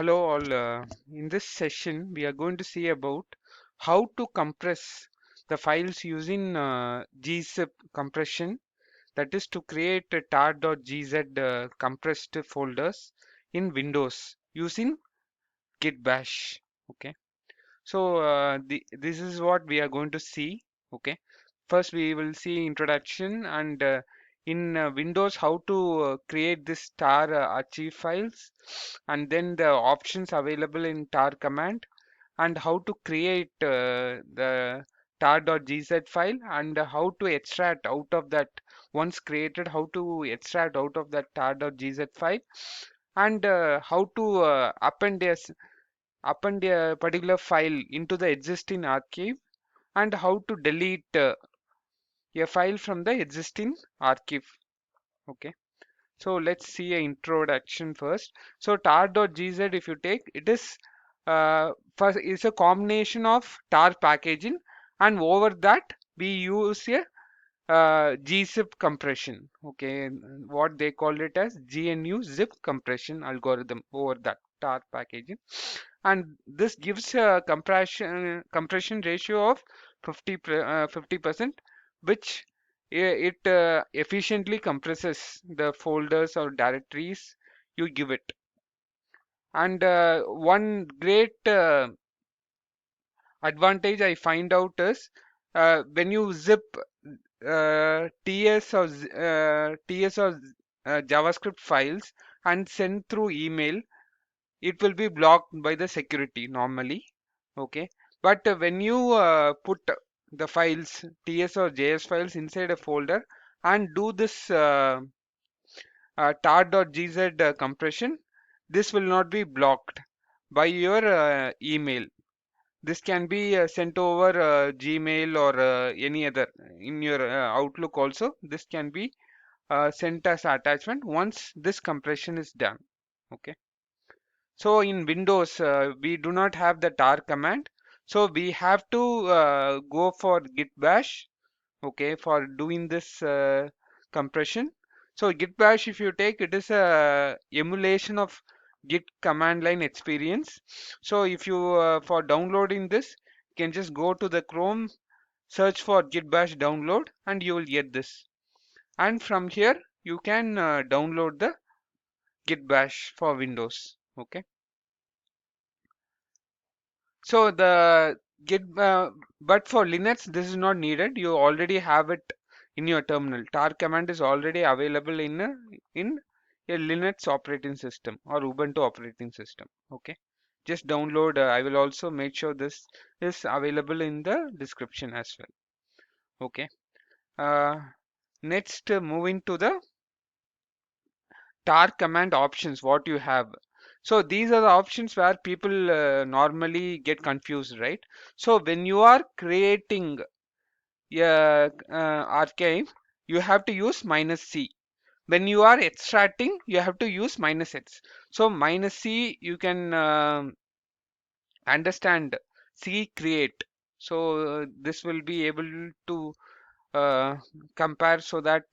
Hello all. In this session, we are going to see about how to compress the files using gzip compression. That is to create a tar.gz compressed folders in Windows using git bash. Okay. So this is what we are going to see. Okay. First, we will see introduction and in Windows how to create this tar archive files, and then the options available in tar command, and how to create the tar.gz file, and how to extract out of that once created, how to extract out of that tar.gz file, and how to append a particular file into the existing archive, and how to delete a file from the existing archive. Okay, so let's see an introduction first. So tar.gz, if you take, it is first is a combination of tar packaging, and over that we use a gzip compression. Okay, and what they call it as GNU zip compression algorithm over that tar packaging, and this gives a compression ratio of 50%, which it efficiently compresses the folders or directories you give it. And one great advantage I find out is when you zip TS or JavaScript files and send through email, it will be blocked by the security normally. Okay, but when you put the files TS or JS files inside a folder and do this tar.gz compression, this will not be blocked by your email. This can be sent over Gmail or any other in your Outlook also. This can be sent as attachment once this compression is done. Okay. So in Windows, we do not have the tar command. So we have to go for git bash, okay, for doing this compression. So git bash, if you take, it is a emulation of git command line experience. So if you for downloading this, you can just go to the Chrome, search for git bash download, and you will get this. And from here, you can download the git bash for Windows. Okay. So the git, but for Linux, this is not needed. You already have it in your terminal. Tar command is already available in a Linux operating system or Ubuntu operating system. Okay, just download. I will also make sure this is available in the description as well. Okay. Uh, Next, moving to the tar command options, what you have. So these are the options where people normally get confused, right? So when you are creating a archive, you have to use -c. When you are extracting, you have to use -x. So -c, you can understand c create. So this will be able to uh, compare, so that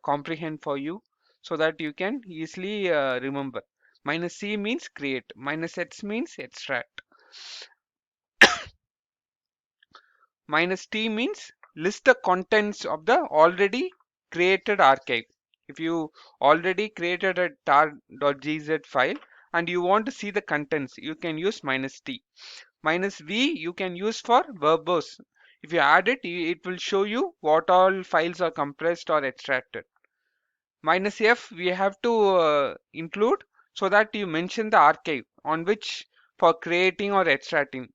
comprehend for you, so that you can easily remember. -c means create, -x means extract, -t means list the contents of the already created archive. If you already created a tar.gz file and you want to see the contents, you can use -t. -v you can use for verbose. If you add it, it will show you what all files are compressed or extracted. -f we have to include, so that you mention the archive on which for creating or extracting.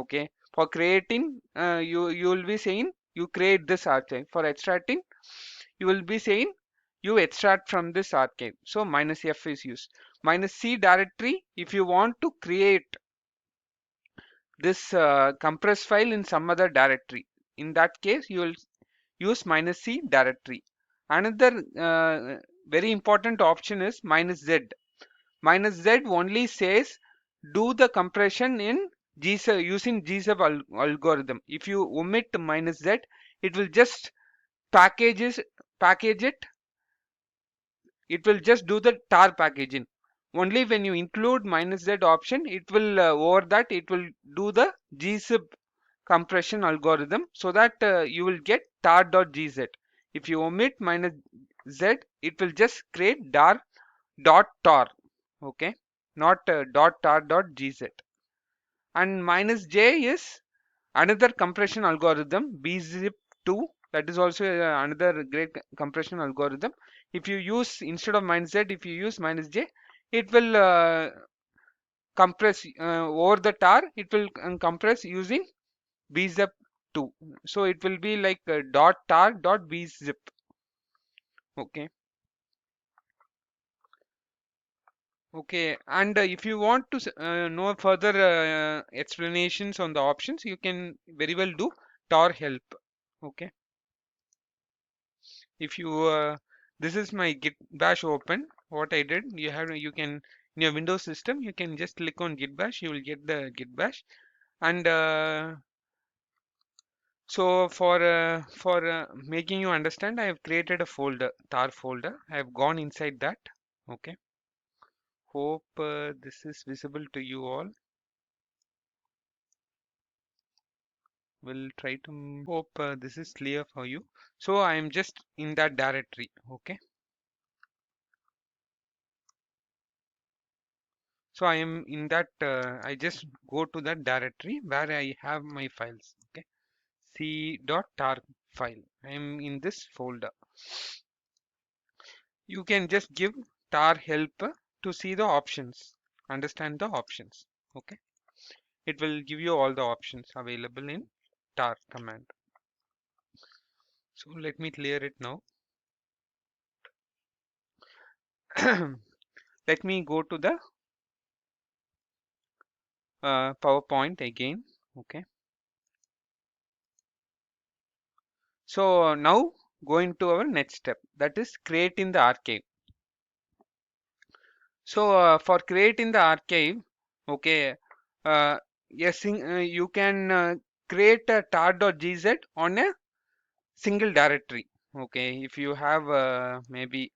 Okay, for creating, you will be saying you create this archive. For extracting, you will be saying you extract from this archive. So -f is used. -c directory, if you want to create this compressed file in some other directory, in that case you will use -c directory. Another very important option is -z. -z only says do the compression in gzip using gzip algorithm. If you omit -z, it will just package it. It will just do the tar packaging. only when you include -z option, it will over that it will do the gzip compression algorithm, so that you will get tar.gz. If you omit -z, it will just create tar, okay, not .tar.gz. And -j is another compression algorithm, bzip2. That is also another great compression algorithm. If you use, instead of -z, if you use -j, it will compress over the tar. It will compress using bzip2. So it will be like .tar.bzip. Okay. Okay, and if you want to know further explanations on the options, you can very well do tar help. Okay, if you this is my git bash open. What I did, you can, in your Windows system, you can just click on git bash. You will get the git bash. And so for making you understand, I have created a folder, tar folder. I have gone inside that. Okay, hope this is visible to you all. Will try to hope this is clear for you. So I am just in that directory. Okay, so I am in that I just go to that directory where I have my files. Okay, c.tar file, I am in this folder. You can just give tar help to see the options, understand the options. Okay, it will give you all the options available in tar command. So let me clear it now. Let me go to the PowerPoint again. Okay, so now going to our next step, that is creating the archive. So for creating the archive, okay, yes, you can create a tar.gz on a single directory. Okay, if you have maybe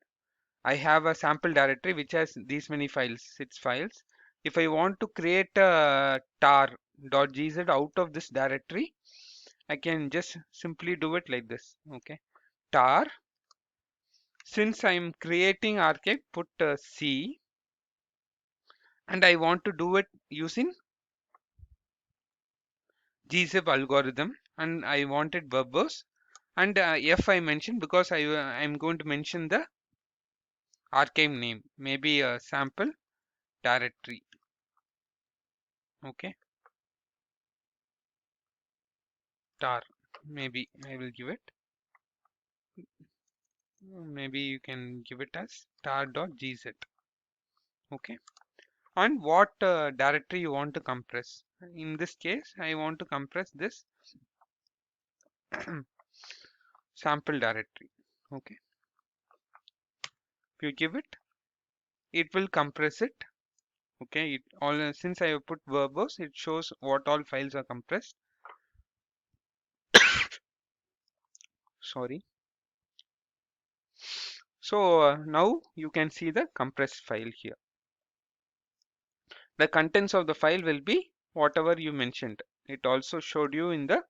I have a sample directory which has these many files, 6 files. If I want to create a tar.gz out of this directory, I can just simply do it like this. Okay, tar, since I'm creating archive, put C, and I want to do it using gzip algorithm, and I wanted verbose, and F I mentioned because I'm going to mention the archive name, maybe a sample directory. Okay, tar, maybe I will give it. Maybe you can give it as tar.gz. Okay, and what directory you want to compress. In this case, I want to compress this sample directory. Okay, if you give it, it will compress it. Okay, it all, since I have put verbose, it shows what all files are compressed. Sorry. So now you can see the compressed file here. The contents of the file will be whatever you mentioned. It also showed you in the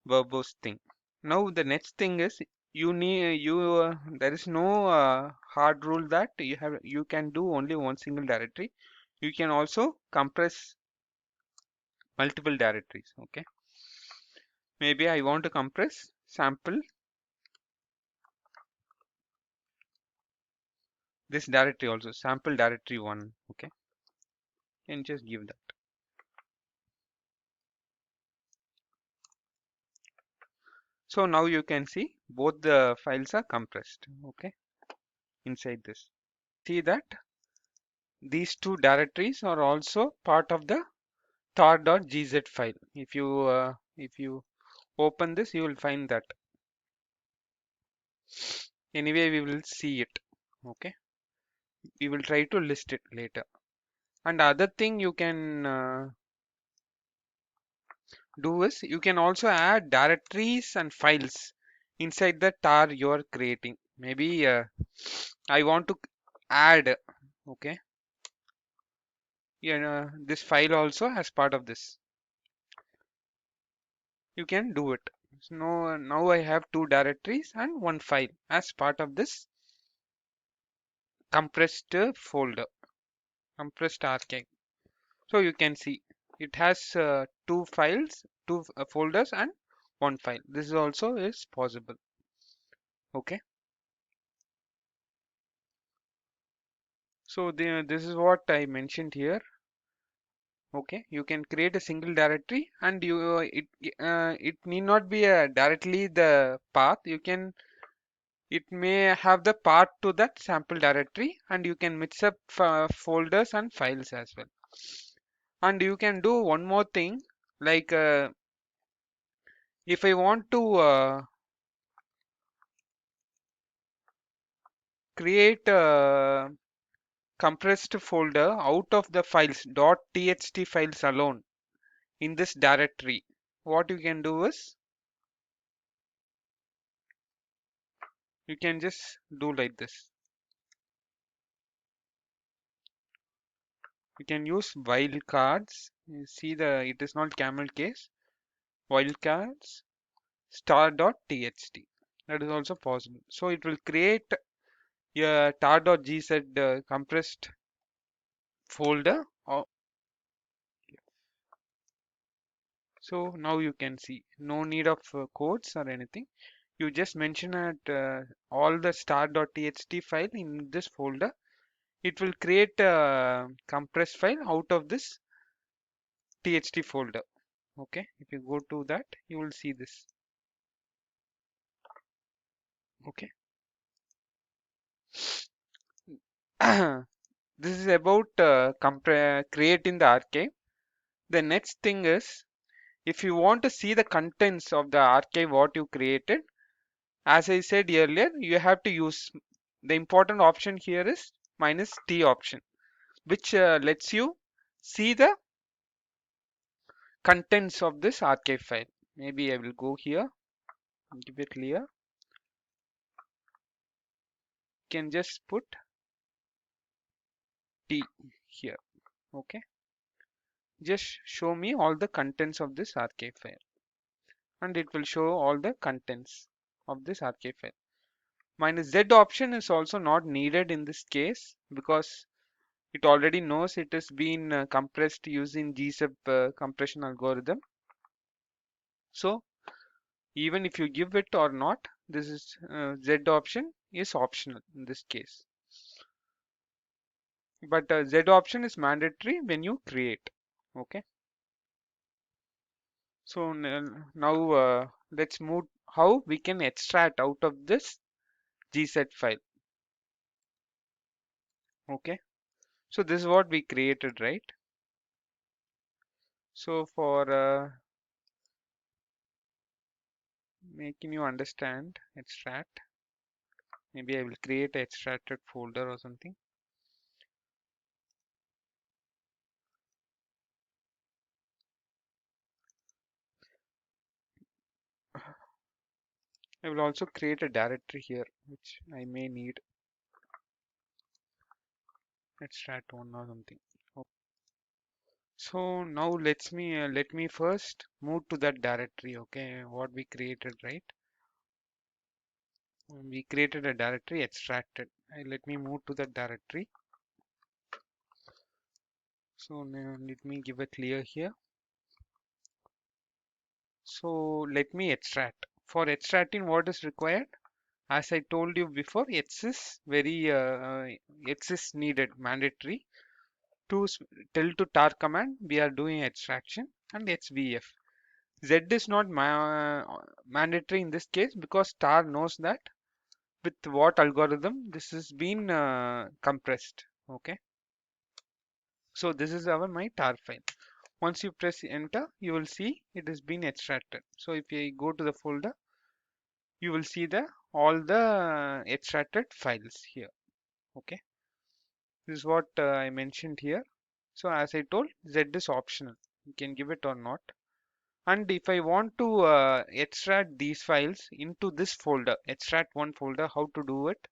verbose thing. Now the next thing is, there is no hard rule that you can do only one single directory. You can also compress multiple directories. Okay, maybe I want to compress sample this directory also, sample directory 1. Okay, and just give that. So now you can see both the files are compressed. Okay, inside this, see that these two directories are also part of the tar.gz file. If you open this, you will find that. Anyway, we will see it. Okay, we will try to list it later. And other thing you can do is, you can also add directories and files inside the tar you are creating. maybe I want to add, okay, this file also as part of this. You can do it. So now I have two directories and one file as part of this compressed folder, compressed archive. So you can see it has two files, two folders and one file. This is also is possible. Okay. So this is what I mentioned here. Okay, you can create a single directory, and it need not be directly the path. It may have the path to that sample directory, and you can mix up folders and files as well. And you can do one more thing, like if I want to create a compressed folder out of the files .txt files alone in this directory, what you can do is you can just do like this. You can use wildcards. You see it is not camel case. Wildcards star.txt. That is also possible. So it will create a tar.gz compressed folder. So now you can see no need of codes or anything. You just mention at all the star.txt file in this folder. It will create a compressed file out of this txt folder. Okay, if you go to that, you will see this. Okay. This is about creating the archive. The next thing is, if you want to see the contents of the archive what you created, as I said earlier, you have to use the important option here is -t option, which lets you see the contents of this archive file. Maybe I will go here, give it clear. You can just put T here. Okay. Just show me all the contents of this archive file, and it will show all the contents of this archive file. -z option is also not needed in this case because it already knows it has been compressed using gzip compression algorithm. So even if you give it or not, this is z option is optional in this case. But z option is mandatory when you create. Okay. So now let's move how we can extract out of this gz file. Okay. So this is what we created, right? So for making you understand extract, maybe I will create a extracted folder or something. I will also create a directory here which I may need extract one or something. So now let me first move to that directory. Okay, what we created, right? We created a directory extracted. Let me move to that directory. So now let me give a clear here. So let me extract. For extracting, what is required? As I told you before, X is X is needed, mandatory. To tell to tar command, we are doing extraction and xzvf. Z is not mandatory in this case because tar knows that with what algorithm this has been compressed. Okay, so this is my tar file. Once you press enter, you will see it has been extracted. So if I go to the folder, you will see the all the extracted files here. Okay, this is what I mentioned here. So as I told, Z is optional. You can give it or not. And if I want to extract these files into this folder, extract one folder, how to do it?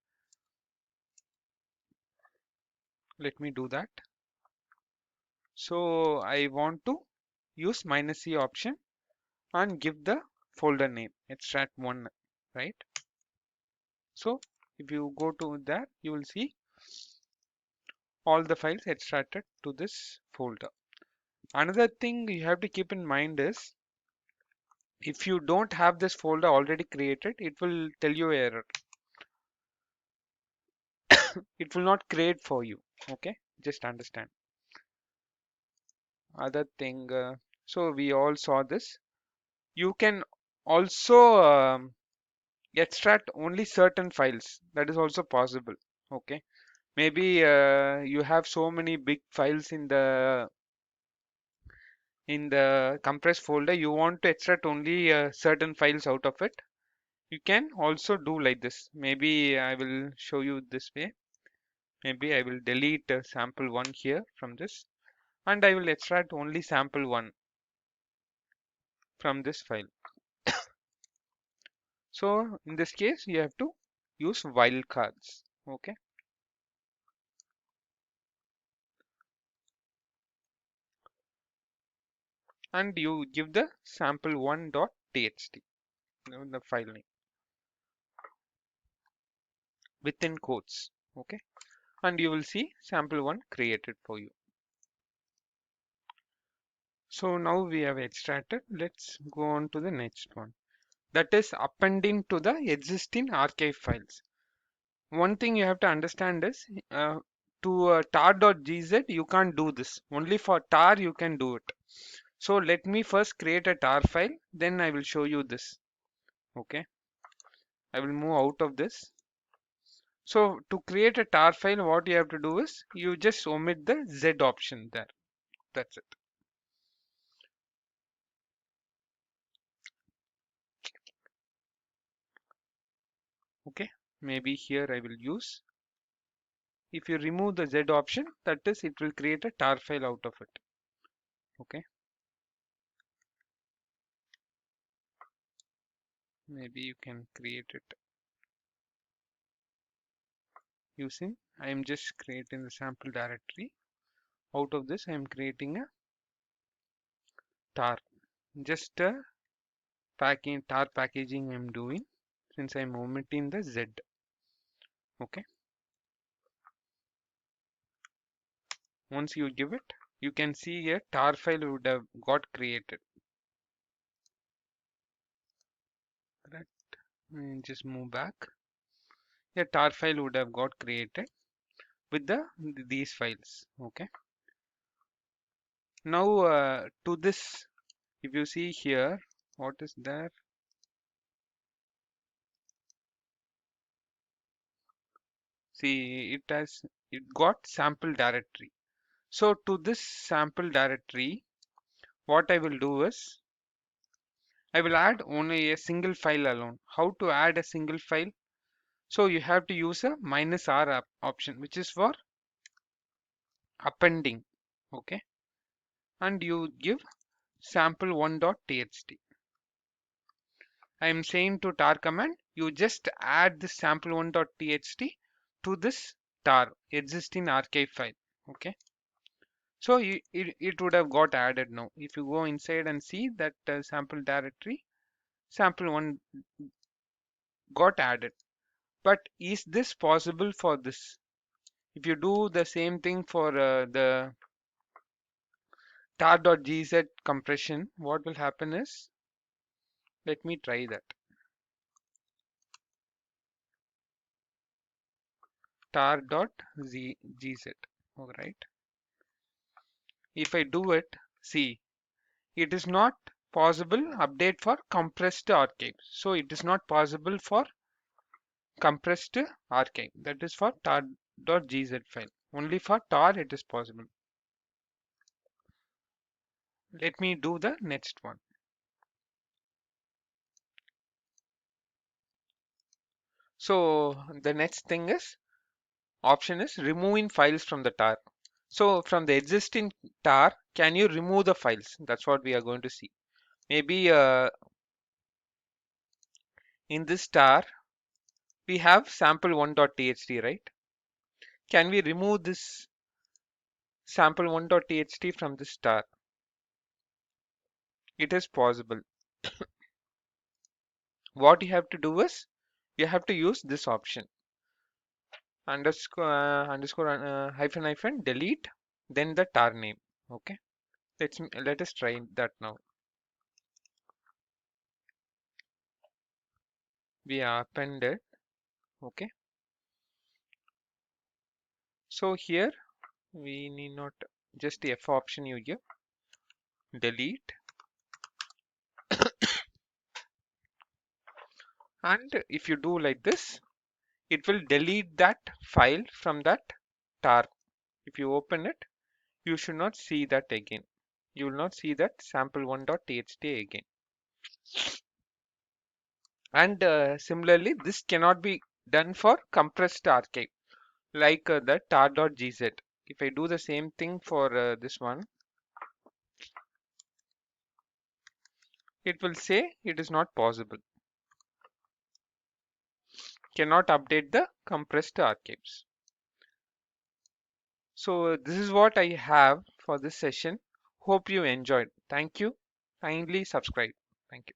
Let me do that. So I want to use -c option and give the folder name extract one, right? So if you go to that, you will see all the files extracted to this folder. Another thing you have to keep in mind is if you don't have this folder already created, it will tell you error. It will not create for you. Okay, just understand. Other thing, so we all saw this. You can also extract only certain files. That is also possible. Okay, maybe you have so many big files in the compressed folder. You want to extract only certain files out of it. You can also do like this. Maybe I will show you this way. Maybe I will delete sample one here from this, and I will extract only sample one from this file. So in this case, you have to use wildcards. Okay, and you give the sample1.txt, the file name within quotes. Okay, and you will see sample one created for you. So now we have extracted. Let's go on to the next one. That is appending to the existing archive files. One thing you have to understand is to tar.gz you can't do this. Only for tar you can do it. So let me first create a tar file, then I will show you this. Okay, I will move out of this. So to create a tar file, what you have to do is you just omit the Z option there. That's it. Okay, maybe here I will use. If you remove the Z option, that is, it will create a tar file out of it. Okay, maybe you can create it using. I am just creating the sample directory. Out of this, I am creating a tar. Just a packing tar packaging I am doing since I am omitting the Z. Okay. Once you give it, you can see a tar file would have got created. Right. And just move back. A tar file would have got created with these files. Okay. Now to this, if you see here, what is there? See, it got sample directory. So to this sample directory, what I will do is I will add only a single file alone. How to add a single file? So you have to use a -r option, which is for appending. Okay, and you give sample1.txt. I am saying to tar command, you just add this sample1.txt to this tar existing archive file. Okay, so it would have got added now. If you go inside and see that sample directory, sample1 got added. But is this possible for this? If you do the same thing for the tar.gz compression, what will happen is, let me try that. tar.gz. All right. If I do it, see, it is not possible update for compressed archive. So it is not possible for compressed archive. That is for tar.gz file. Only for tar it is possible. Let me do the next one. So the next thing is option is removing files from the tar. So from the existing tar, can you remove the files? That's what we are going to see. Maybe in this star we have sample1.txt, right? Can we remove this sample1.txt from this star? It is possible. What you have to do is you have to use this option, underscore hyphen hyphen delete, then the tar name. Okay, let us try that now. We appended. Okay, so here we need not, just the F option you give, delete, and if you do like this, it will delete that file from that tar. If you open it, you should not see that again. You will not see that sample1.txt again. And similarly, this cannot be done for compressed archive like the tar.gz. If I do the same thing for this one, it will say it is not possible. Cannot update the compressed archives. So this is what I have for this session. Hope you enjoyed. Thank you. Kindly subscribe. Thank you.